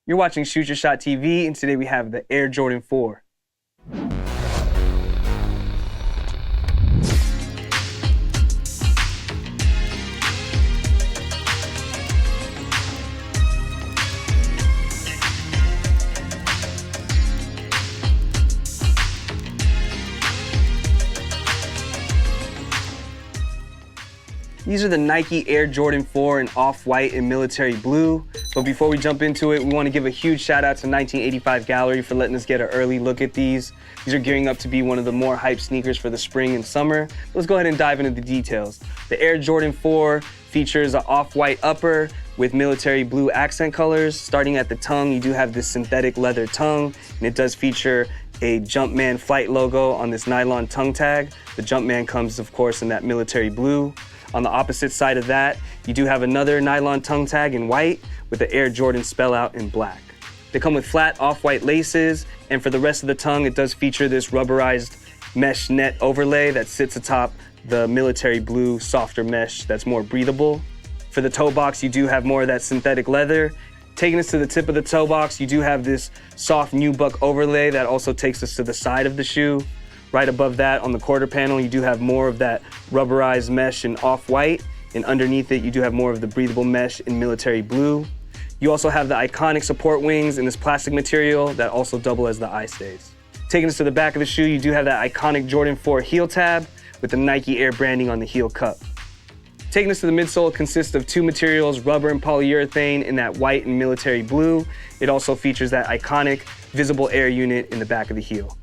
You're watching Shoot Your Shot TV, and today we have the Air Jordan 4. These are the Nike Air Jordan 4 in off-white and military blue. But before we jump into it, we want to give a huge shout out to 1985 Gallery for letting us get an early look at these. These are gearing up to be one of the more hyped sneakers for the spring and summer. Let's go ahead and dive into the details. The Air Jordan 4 features an off-white upper with military blue accent colors. Starting at the tongue, you do have this synthetic leather tongue, and it does feature a Jumpman flight logo on this nylon tongue tag. The Jumpman comes, of course, in that military blue. On the opposite side of that, you do have another nylon tongue tag in white with the Air Jordan spell out in black. They come with flat off-white laces, and for the rest of the tongue, it does feature this rubberized mesh net overlay that sits atop the military blue softer mesh that's more breathable. For the toe box, you do have more of that synthetic leather. Taking us to the tip of the toe box, you do have this soft nubuck overlay that also takes us to the side of the shoe. Right above that, on the quarter panel, you do have more of that rubberized mesh in off-white, and underneath it, you do have more of the breathable mesh in military blue. You also have the iconic support wings in this plastic material that also double as the eye stays. Taking us to the back of the shoe, you do have that iconic Jordan 4 heel tab with the Nike Air branding on the heel cup. Taking us to the midsole, consists of two materials, rubber and polyurethane in that white and military blue. It also features that iconic visible air unit in the back of the heel.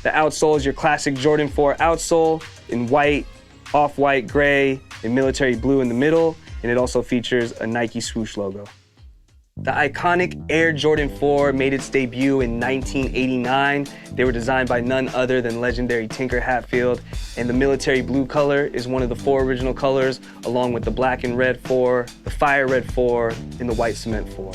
The outsole is your classic Jordan 4 outsole in white, off-white, gray, and military blue in the middle, and it also features a Nike swoosh logo. The iconic Air Jordan 4 made its debut in 1989. They were designed by none other than legendary Tinker Hatfield, and the military blue color is one of the four original colors, along with the black and red 4, the fire red 4, and the white cement 4.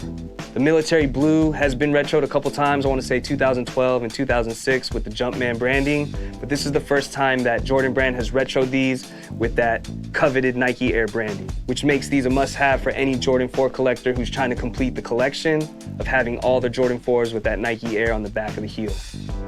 The military blue has been retroed a couple times, I want to say 2012 and 2006 with the Jumpman branding, but this is the first time that Jordan Brand has retroed these with that coveted Nike Air branding, which makes these a must-have for any Jordan 4 collector who's trying to complete the collection of having all the Jordan 4s with that Nike Air on the back of the heel.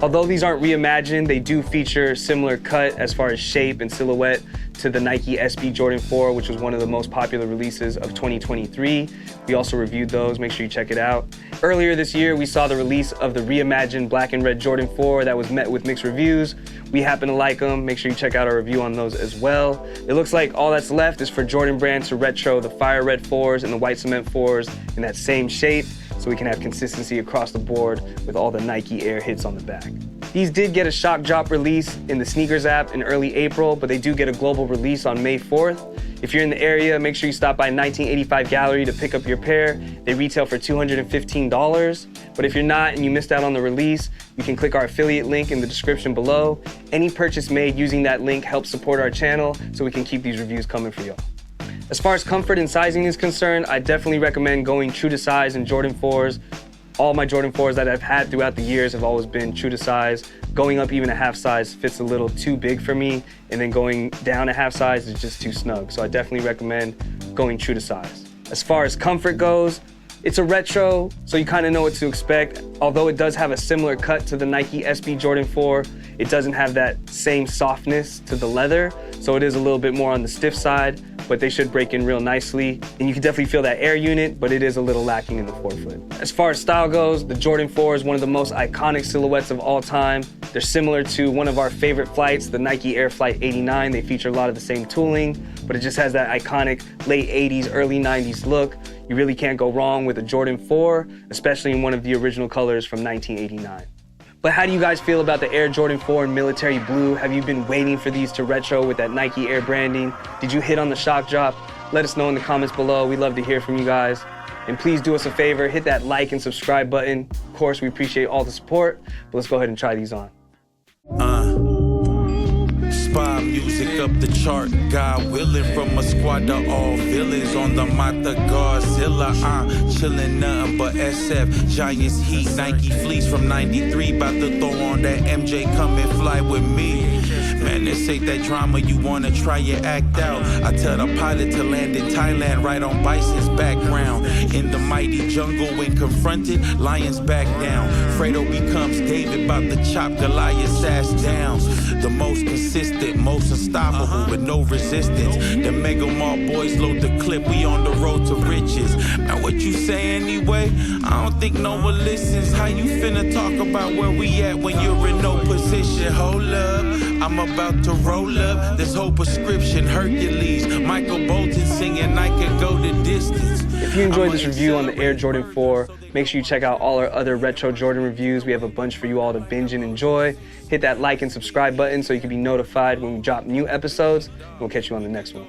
Although these aren't reimagined, they do feature similar cut as far as shape and silhouette to the Nike SB Jordan 4, which was one of the most popular releases of 2023. We also reviewed those, make sure you check it out. Earlier this year, we saw the release of the reimagined black and red Jordan 4 that was met with mixed reviews. We happen to like them, make sure you check out our review on those as well. It looks like all that's left is for Jordan Brand to retro the fire red 4s and the white cement 4s in that same shape, so we can have consistency across the board with all the Nike Air hits on the back. These did get a shock drop release in the Sneakers app in early April, but they do get a global release on May 4th. If you're in the area, make sure you stop by 1985 Gallery to pick up your pair. They retail for $215, but if you're not and you missed out on the release, you can click our affiliate link in the description below. Any purchase made using that link helps support our channel so we can keep these reviews coming for y'all. As far as comfort and sizing is concerned, I definitely recommend going true to size in Jordan 4s. All my Jordan 4s that I've had throughout the years have always been true to size. Going up even a half size fits a little too big for me, and then going down a half size is just too snug. So I definitely recommend going true to size. As far as comfort goes, it's a retro, so you kind of know what to expect. Although it does have a similar cut to the Nike SB Jordan 4, it doesn't have that same softness to the leather, so it is a little bit more on the stiff side, but they should break in real nicely. And you can definitely feel that air unit, but it is a little lacking in the forefoot. As far as style goes, the Jordan 4 is one of the most iconic silhouettes of all time. They're similar to one of our favorite flights, the Nike Air Flight 89. They feature a lot of the same tooling, but it just has that iconic late 80s, early 90s look. You really can't go wrong with a Jordan 4, especially in one of the original colors from 1989. But how do you guys feel about the Air Jordan 4 in military blue? Have you been waiting for these to retro with that Nike Air branding? Did you hit on the shock drop? Let us know in the comments below. We'd love to hear from you guys. And please do us a favor, hit that like and subscribe button. Of course, we appreciate all the support, but let's go ahead and try these on. Spy music. music up the chart. God willing, from a squad to all villains on the Mata Godzilla. Chillin' nothing but SF, Giants Heat, Nike fleece from 93. About to throw on that MJ, come and fly with me. Man, this ain't that drama, you wanna try your act out. I tell the pilot to land in Thailand, right on Bison's background. In the mighty jungle, when confronted, lions back down. Fredo becomes David, about to chop Goliath's ass down. The most consistent, most unstoppable, with no resistance. The Mega Mall boys load the clip, we on the road to riches. Now what you say anyway? I don't think no one listens. How you finna talk about where we at when you're in no position? Hold up, I'm about to roll up this whole prescription. Hercules, Michael Bolton singing I Can Go the Distance. If you enjoyed this review on the Air Jordan 4, make sure you check out all our other retro Jordan reviews. We have a bunch for you all to binge and enjoy. Hit that like and subscribe button so you can be notified when we drop new episodes. We'll catch you on the next one.